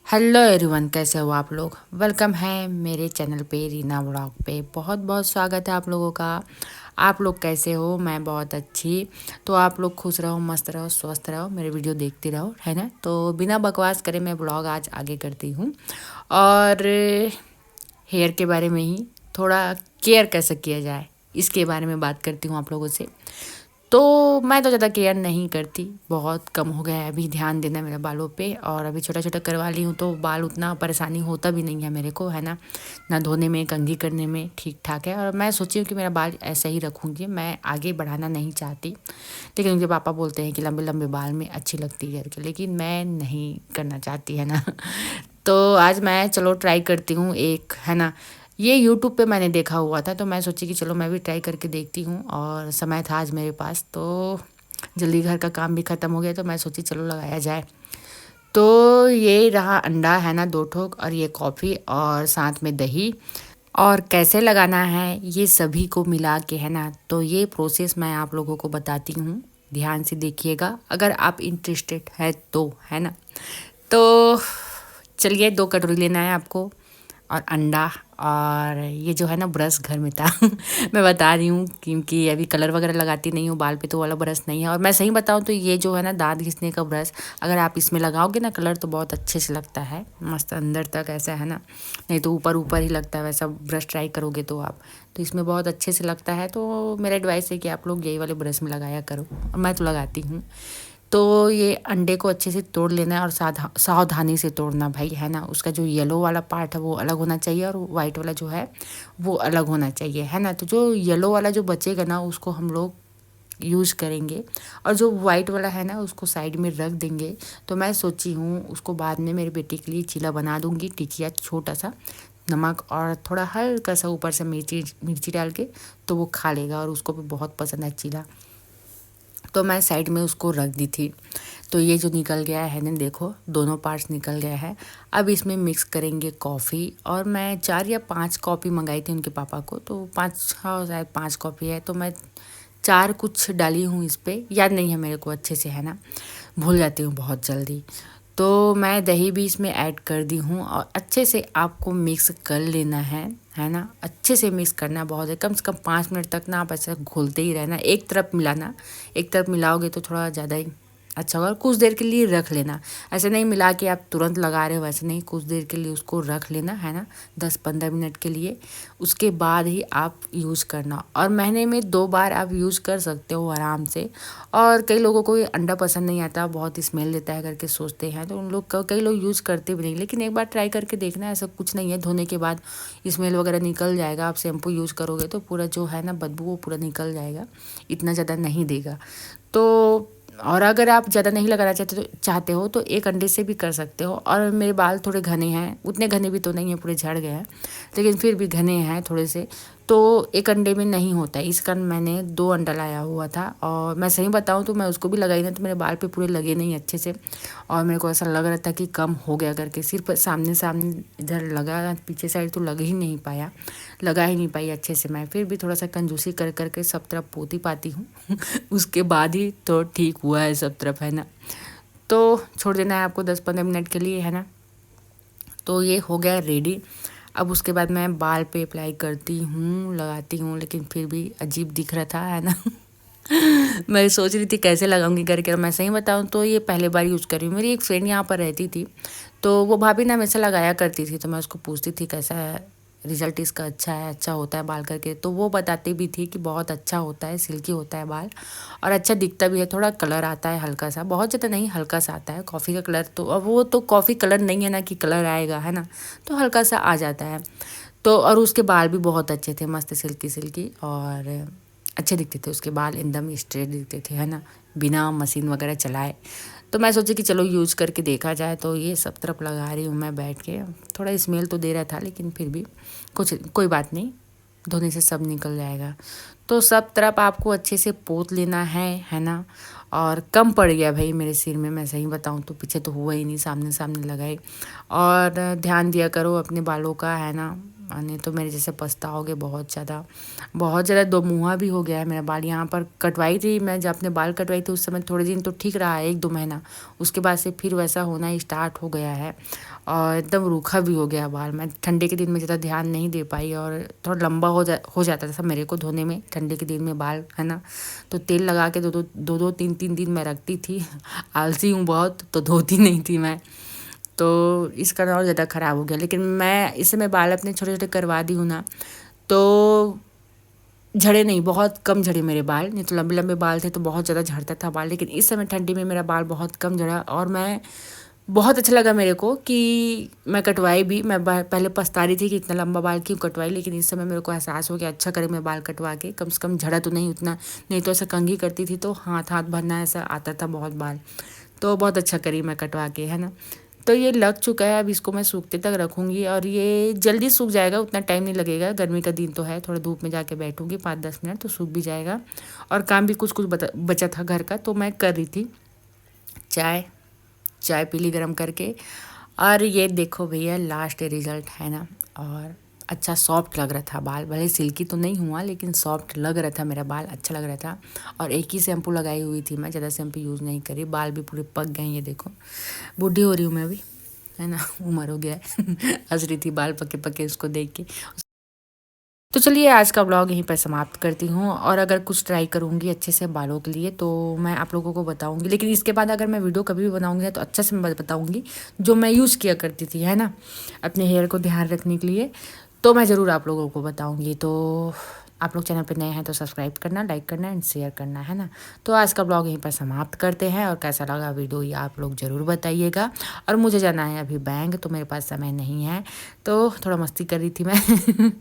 Hello everyone, कैसे हो आप लोग। वेलकम है मेरे चैनल पे रीना व्लॉग पे। बहुत बहुत स्वागत है आप लोगों का। आप लोग कैसे हो? मैं बहुत अच्छी। तो आप लोग खुश रहो, मस्त रहो, स्वस्थ रहो, मेरे वीडियो देखते रहो, है ना। तो बिना बकवास करे मैं व्लॉग आज आगे करती हूँ। और हेयर के बारे में ही थोड़ा केयर कैसे किया जाए इसके बारे में बात करती हूँ आप लोगों से। तो मैं तो ज़्यादा केयर नहीं करती, बहुत कम हो गया है अभी ध्यान देना मेरे बालों पे। और अभी छोटा छोटा करवा ली हूँ तो बाल उतना परेशानी होता भी नहीं है मेरे को, है ना। ना धोने में, कंघी करने में ठीक ठाक है। और मैं सोची हूँ कि मेरा बाल ऐसे ही रखूँगी, मैं आगे बढ़ाना नहीं चाहती। लेकिन उनके पापा बोलते हैं कि लंबे लंबे बाल में अच्छी लगती है करके, लेकिन मैं नहीं करना चाहती, है ना। तो आज मैं चलो ट्राई करती हूँ एक, है ना। ये यूट्यूब पे मैंने देखा हुआ था तो मैं सोची कि चलो मैं भी ट्राई करके देखती हूँ। और समय था आज मेरे पास तो जल्दी घर का काम भी ख़त्म हो गया तो मैं सोची चलो लगाया जाए। तो ये रहा अंडा, है ना, 2 ठोक, और ये कॉफ़ी और साथ में दही। और कैसे लगाना है ये सभी को मिला के, है ना। तो ये प्रोसेस मैं आप लोगों को बताती हूँ, ध्यान से देखिएगा अगर आप इंटरेस्टेड है तो, है ना। तो चलिए, 2 कटोरी लेना है आपको, और अंडा, और ये जो है ना ब्रश घर में था मैं बता रही हूँ क्योंकि अभी कलर वगैरह लगाती नहीं हूँ बाल पे, तो वाला ब्रश नहीं है। और मैं सही बताऊँ तो ये जो है ना दांत घिसने का ब्रश, अगर आप इसमें लगाओगे ना कलर तो बहुत अच्छे से लगता है, मस्त अंदर तक ऐसा, है ना। नहीं तो ऊपर ऊपर ही लगता है, वैसा ब्रश ट्राई करोगे तो आप, तो इसमें बहुत अच्छे से लगता है। तो मेरा एडवाइस है कि आप लोग यही वाले ब्रश में लगाया करो, और मैं तो लगाती हूँ। तो ये अंडे को अच्छे से तोड़ लेना है, और सावधानी से तोड़ना भाई, है ना। उसका जो येलो वाला पार्ट है वो अलग होना चाहिए, और वाइट वाला जो है वो अलग होना चाहिए, है ना। तो जो येलो वाला जो बचेगा ना उसको हम लोग यूज़ करेंगे, और जो वाइट वाला है ना उसको साइड में रख देंगे। तो मैं सोची हूँ उसको बाद में मेरे बेटे के लिए चीला बना दूँगी, टिकिया छोटा सा, नमक और थोड़ा हल्का सा ऊपर से मिर्ची मिर्ची डाल के, तो वो खा लेगा और उसको भी बहुत पसंद है चीला। तो मैं साइड में उसको रख दी थी। तो ये जो निकल गया है ना, देखो दोनों पार्ट्स निकल गया है। अब इसमें मिक्स करेंगे कॉफ़ी, और मैं 4 या 5 कॉपी मंगाई थी उनके पापा को, तो 5, हाँ शायद 5 कॉपी है, तो मैं 4 कुछ डाली हूँ इस पे, याद नहीं है मेरे को अच्छे से, है ना, भूल जाती हूँ बहुत जल्दी। तो मैं दही भी इसमें ऐड कर दी हूँ, और अच्छे से आपको मिक्स कर लेना है ना। अच्छे से मिक्स करना बहुत है, कम से कम 5 मिनट तक ना आप ऐसा घोलते ही रहना, एक तरफ मिलाना। एक तरफ मिलाओगे तो थोड़ा ज़्यादा ही अच्छा होगा। कुछ देर के लिए रख लेना, ऐसे नहीं मिला के आप तुरंत लगा रहे हो, वैसे नहीं, कुछ देर के लिए उसको रख लेना, है ना, 10-15 मिनट के लिए। उसके बाद ही आप यूज़ करना, और महीने में 2 बार आप यूज़ कर सकते हो आराम से। और कई लोगों को ये अंडा पसंद नहीं आता, बहुत स्मेल देता है करके सोचते हैं, तो उन लोग कई लोग यूज़ करते भी नहीं, लेकिन एक बार ट्राई करके देखना, ऐसा कुछ नहीं है। धोने के बाद स्मेल वगैरह निकल जाएगा, आप शैम्पू यूज़ करोगे तो पूरा जो है ना बदबू वो पूरा निकल जाएगा, इतना ज़्यादा नहीं देगा। तो और अगर आप ज़्यादा नहीं लगाना चाहते हो तो एक अंडे से भी कर सकते हो। और मेरे बाल थोड़े घने हैं, उतने घने भी तो नहीं है, पूरे झड़ गए हैं, लेकिन फिर भी घने हैं थोड़े से, तो एक अंडे में नहीं होता है, इस कारण मैंने 2 अंडा लाया हुआ था। और मैं सही बताऊँ तो मैं उसको भी लगाई ना तो मेरे बाल पे पूरे लगे नहीं अच्छे से, और मेरे को ऐसा लग रहा था कि कम हो गया करके, सिर्फ सामने सामने इधर लगा, पीछे साइड तो लग ही नहीं पाया, लगा ही नहीं पाई अच्छे से। मैं फिर भी थोड़ा सा कंजूसी कर करके सब तरफ पोती पाती हूँ उसके बाद ही तो ठीक हुआ है सब तरफ, है ना। तो छोड़ देना है आपको 10-15 मिनट के लिए, है ना। तो ये हो गया रेडी। अब उसके बाद मैं बाल पे अप्लाई करती हूँ, लगाती हूँ, लेकिन फिर भी अजीब दिख रहा था, है ना मैं सोच रही थी कैसे लगाऊंगी करके। और मैं सही बताऊँ तो ये पहले बार यूज़ कर रही हूँ। मेरी एक फ्रेंड यहाँ पर रहती थी, तो वो भाभी ना हमेशा लगाया करती थी, तो मैं उसको पूछती थी कैसा है रिजल्ट इसका, अच्छा है, अच्छा होता है बाल करके। तो वो बताती भी थी कि बहुत अच्छा होता है, सिल्की होता है बाल, और अच्छा दिखता भी है, थोड़ा कलर आता है हल्का सा, बहुत ज़्यादा नहीं, हल्का सा आता है कॉफ़ी का कलर। तो अब वो तो कॉफ़ी कलर नहीं है ना कि कलर आएगा, है ना, तो हल्का सा आ जाता है। तो और उसके बाल भी बहुत अच्छे थे, मस्त सिल्की सिल्की, और अच्छे दिखते थे उसके बाल, एकदम स्ट्रेट दिखते थे, है ना, बिना मशीन वगैरह चलाए। तो मैं सोची कि चलो यूज़ करके देखा जाए, तो ये सब तरफ लगा रही हूँ मैं बैठ के। थोड़ा स्मेल तो दे रहा था, लेकिन फिर भी कोई बात नहीं, धोने से सब निकल जाएगा। तो सब तरफ आपको अच्छे से पोत लेना है ना। और कम पड़ गया भाई मेरे सिर में, मैं सही बताऊँ तो, पीछे तो हुआ ही नहीं, सामने सामने लगाए। और ध्यान दिया करो अपने बालों का, है ना, नहीं तो मेरे जैसे पछताओगे बहुत ज़्यादा दो मुँहा भी हो गया है मेरा बाल। यहाँ पर कटवाई थी मैं, जब अपने बाल कटवाई थी उस समय थोड़े दिन तो ठीक रहा है, 1-2 महीना, उसके बाद से फिर वैसा होना स्टार्ट हो गया है और एकदम रूखा भी हो गया बाल। मैं ठंडे के दिन में ज़्यादा ध्यान नहीं दे पाई और थोड़ा लंबा हो जाता था मेरे को धोने में ठंडे के दिन में बाल, है ना। तो तेल लगा के 2-2 3-3 दिन मैं रखती थी। आलसी हूँ बहुत, तो धोती नहीं थी मैं, तो इस कारण और ज़्यादा ख़राब हो गया। लेकिन मैं इस समय बाल अपने छोटे छोटे करवा दी हूँ ना, तो झड़े नहीं, बहुत कम झड़े मेरे बाल। नहीं तो लंबे लंबे बाल थे तो बहुत ज़्यादा झड़ता था बाल, लेकिन इस समय ठंडी में मेरा बाल बहुत कम झड़ा और मैं बहुत अच्छा लगा मेरे को कि मैं कटवाई भी। मैं पहले पछता रही थी कि इतना लंबा बाल क्यों कटवाई, लेकिन इस समय मेरे को एहसास हो गया अच्छा करे मैं बाल कटवा के, कम से कम झड़ा तो नहीं उतना। नहीं तो ऐसा कंघी करती थी तो हाथ हाथ भरना ऐसा आता था बहुत बाल, तो बहुत अच्छा करी मैं कटवा के, है ना। तो ये लग चुका है, अब इसको मैं सूखते तक रखूँगी और ये जल्दी सूख जाएगा, उतना टाइम नहीं लगेगा। गर्मी का दिन तो है, थोड़ा धूप में जाके बैठूँगी 5-10 मिनट तो सूख भी जाएगा। और काम भी कुछ कुछ बचा था घर का, तो मैं कर रही थी। चाय चाय पी ली गर्म करके, और ये देखो भैया लास्ट रिजल्ट, है ना। और अच्छा सॉफ्ट लग रहा था बाल, भले सिल्की तो नहीं हुआ लेकिन सॉफ्ट लग रहा था मेरा बाल, अच्छा लग रहा था। और एक ही शैम्पू लगाई हुई थी मैं, ज़्यादा शैम्पू यूज़ नहीं करी। बाल भी पूरे पक गए, ये देखो बूढ़ी हो रही हूँ मैं अभी, है ना। उम्र हो गया है। हंस रही थी बाल पके पके उसको देख के। तो चलिए आज का ब्लॉग यहीं पर समाप्त करती हूँ, और अगर कुछ ट्राई करूँगी अच्छे से बालों के लिए तो मैं आप लोगों को बताऊँगी। लेकिन इसके बाद अगर मैं वीडियो कभी भी बनाऊँगी तो अच्छे से मैं बताऊँगी जो मैं यूज़ किया करती थी, है ना, अपने हेयर को ध्यान रखने के लिए, तो मैं ज़रूर आप लोगों को बताऊँगी। तो आप लोग चैनल पर नए हैं तो सब्सक्राइब करना, लाइक करना एंड शेयर करना, है ना। तो आज का ब्लॉग यहीं पर समाप्त करते हैं, और कैसा लगा वीडियो ये आप लोग ज़रूर बताइएगा। और मुझे जाना है अभी बैंक, तो मेरे पास समय नहीं है, तो थोड़ा मस्ती कर रही थी मैं।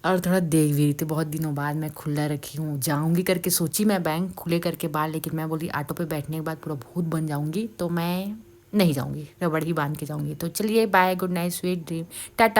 और थोड़ा देख भी रही थी, बहुत दिनों बाद मैं खुला रखी हूँ, जाऊँगी करके सोची मैं बैंक खुले करके बाहर, लेकिन मैं बोली ऑटो पे बैठने के बाद पूरा भूत बन जाऊँगी, तो मैं नहीं जाऊँगी, रबड़ ही बांध के जाऊँगी। तो चलिए bye, good night, sweet dream, Tata.